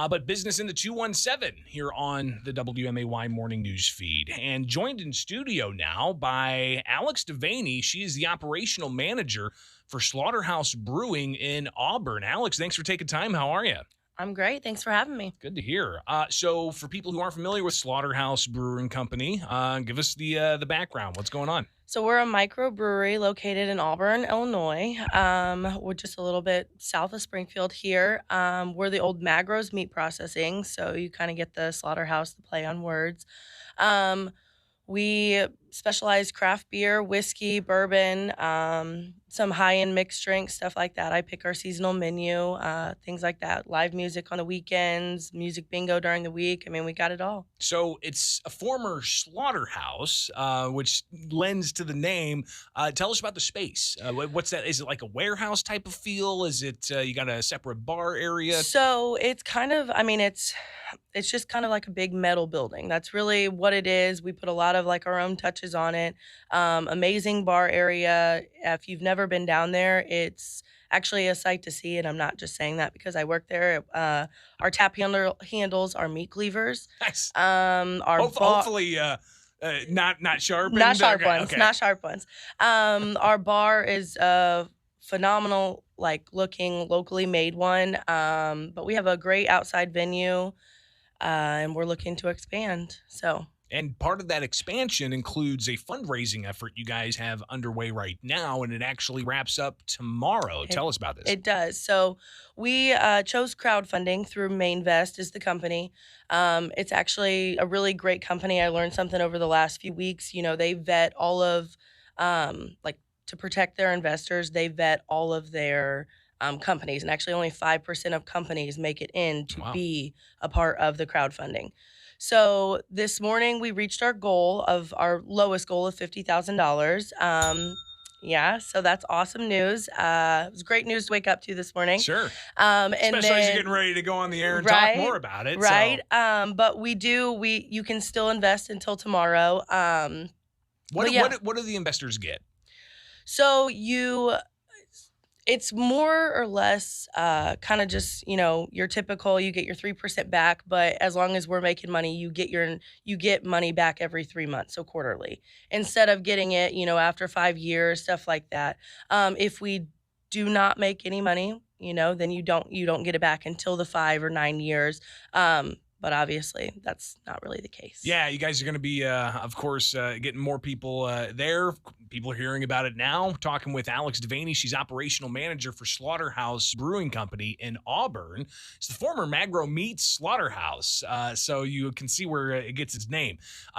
but business in the 217 here on the WMAY morning news feed. And joined in studio now by Alex DeVaney. She is the operational manager for Slauterhouse Brewing in Auburn. Alex, thanks for taking time. How are you? I'm great. Thanks for having me. Good to hear. So for people who aren't familiar with Slaughterhouse Brewing Company, give us the background. What's going on? So we're a microbrewery located in Auburn, Illinois. We're just a little bit south of Springfield here. We're the old Magros meat processing, so you kind of get the slaughterhouse, the play on words. We specialize craft beer, whiskey, bourbon, some high-end mixed drinks, stuff like that. I pick our seasonal menu, things like that. Live music on the weekends, music bingo during the week. I mean, we got it all. So it's a former slaughterhouse, which lends to the name. Tell us about the space. What's that? Is it like a warehouse type of feel? Is it you got a separate bar area? So it's kind of, it's just kind of like a big metal building. That's really what it is. We put a lot of like our own touches on it. Amazing bar area. If you've never been down there, it's actually a sight to see. And I'm not just saying that because I work there. Our tap handles are meat cleavers. Nice. Hopefully, not sharp. not sharp ones. Okay. Not sharp ones. Our bar is phenomenal, like looking locally made one. But we have a great outside venue. And we're looking to expand. And part of that expansion includes a fundraising effort you guys have underway right now, and it actually wraps up tomorrow. Tell us about this. It does. So we chose crowdfunding through Mainvest is the company. It's actually a really great company. I learned something over the last few weeks. You know, they vet all of, to protect their investors, they vet all of their companies, and actually only 5% of companies make it in to be a part of the crowdfunding. So this morning we reached our lowest goal of $50,000. Yeah, so that's awesome news. It was great news to wake up to this morning. Sure. Especially as you're getting ready to go on the air and talk more about it. Right. So. But you can still invest until tomorrow. What do the investors get? So it's more or less kind of just, your typical, you get your 3% back, but as long as we're making money, you get money back every 3 months, so quarterly, instead of getting it, after 5 years, stuff like that. If we do not make any money, then you don't get it back until the 5 or 9 years. But obviously, that's not really the case. Yeah, you guys are going to be, of course, getting more people there. People are hearing about it now. Talking with Alex DeVaney. She's operational manager for Slaughterhouse Brewing Company in Auburn. It's the former Magro Meats Slaughterhouse, so you can see where it gets its name.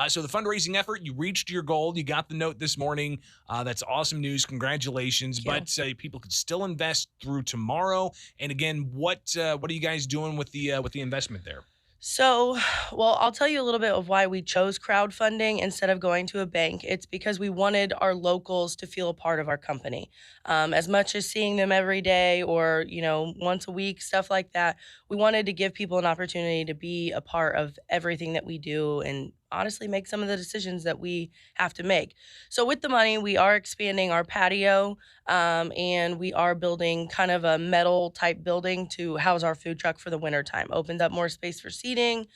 So the fundraising effort, you reached your goal. You got the note this morning. That's awesome news. Congratulations. But people could still invest through tomorrow. And again, what are you guys doing with the investment there? So, I'll tell you a little bit of why we chose crowdfunding instead of going to a bank. It's because we wanted our locals to feel a part of our company. As much as seeing them every day or, once a week, stuff like that, we wanted to give people an opportunity to be a part of everything that we do and honestly make some of the decisions that we have to make. So with the money, we are expanding our patio, and we are building kind of a metal type building to house our food truck for the wintertime. Opens up more space for seating,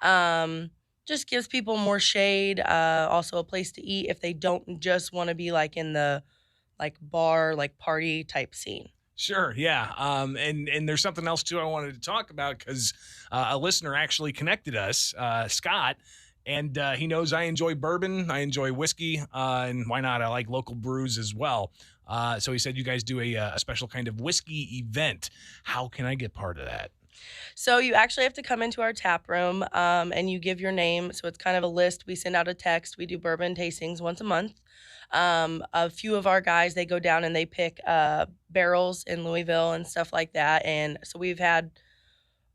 just gives people more shade, also a place to eat if they don't just want to be like in the bar, party type scene. Sure, yeah. And there's something else too I wanted to talk about because a listener actually connected us, Scott. And he knows I enjoy bourbon, I enjoy whiskey, and why not? I like local brews as well. So he said you guys do a special kind of whiskey event. How can I get part of that? So you actually have to come into our tap room, and you give your name. So it's kind of a list. We send out a text. We do bourbon tastings once a month. A few of our guys, they go down and they pick barrels in Louisville and stuff like that. And so we've had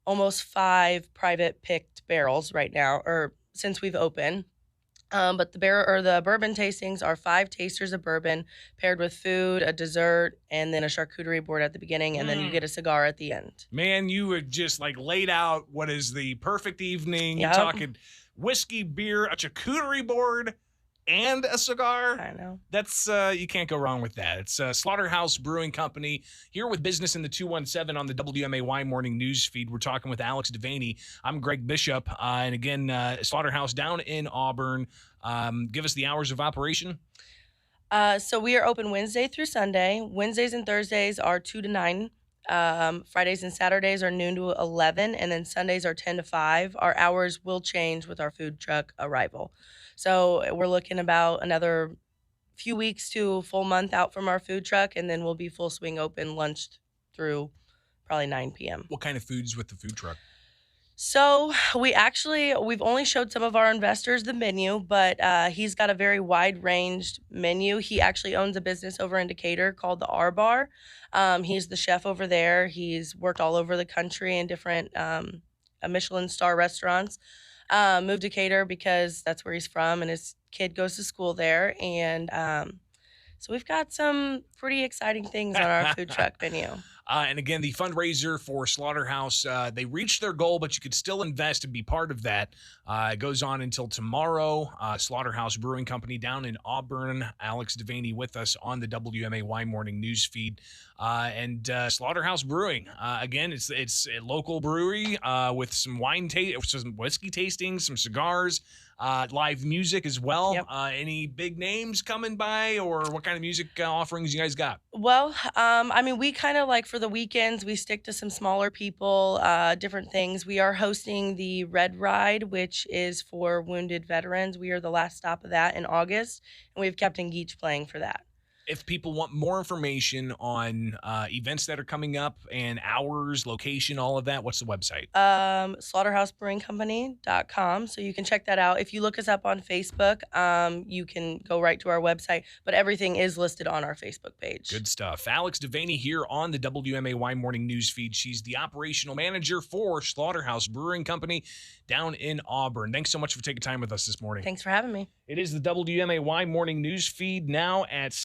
almost 5 private picked barrels right now, or since we've opened. But the bourbon tastings are 5 tasters of bourbon paired with food, a dessert, and then a charcuterie board at the beginning, and then you get a cigar at the end. Man, you had just laid out what is the perfect evening. Yep. You're talking whiskey, beer, a charcuterie board, and a cigar. I know. That's you can't go wrong with that. It's Slaughterhouse Brewing Company here with Business in the 217 on the WMAY morning news feed. We're talking with Alex DeVaney. I'm Greg Bishop, and again, Slaughterhouse down in Auburn. Give us the hours of operation. So we are open Wednesday through Sunday. Wednesdays and Thursdays are 2 to 9. Fridays and Saturdays are noon to 11, and then Sundays are 10 to 5. Our hours will change with our food truck arrival. So we're looking about another few weeks to a full month out from our food truck, and then we'll be full swing open lunch through probably 9 p.m. What kind of foods with the food truck? So we've only showed some of our investors the menu, but he's got a very wide-ranged menu. He actually owns a business over in Decatur called the R Bar. He's the chef over there. He's worked all over the country in different Michelin star restaurants. Moved to Decatur because that's where he's from, and his kid goes to school there. And so we've got some pretty exciting things on our food truck menu. And again, the fundraiser for Slaughterhouse, they reached their goal, but you could still invest and be part of that. It goes on until tomorrow. Slaughterhouse Brewing Company down in Auburn. Alex DeVaney with us on the WMAY morning news feed. And Slaughterhouse Brewing, again, it's a local brewery with some some whiskey tastings, some cigars, live music as well. Yep. Any big names coming by, or what kind of music offerings you guys got? Well, we kind of like for the weekends, we stick to some smaller people, different things. We are hosting the Red Ride, which is for wounded veterans. We are the last stop of that in August, and we have Captain Geach playing for that. If people want more information on events that are coming up and hours, location, all of that, what's the website? Slaughterhousebrewingcompany.com. So you can check that out. If you look us up on Facebook, you can go right to our website, but everything is listed on our Facebook page. Good stuff. Alex DeVaney here on the WMAY morning news feed. She's the operational manager for Slaughterhouse Brewing Company down in Auburn. Thanks so much for taking time with us this morning. Thanks for having me. It is the WMAY morning news feed now at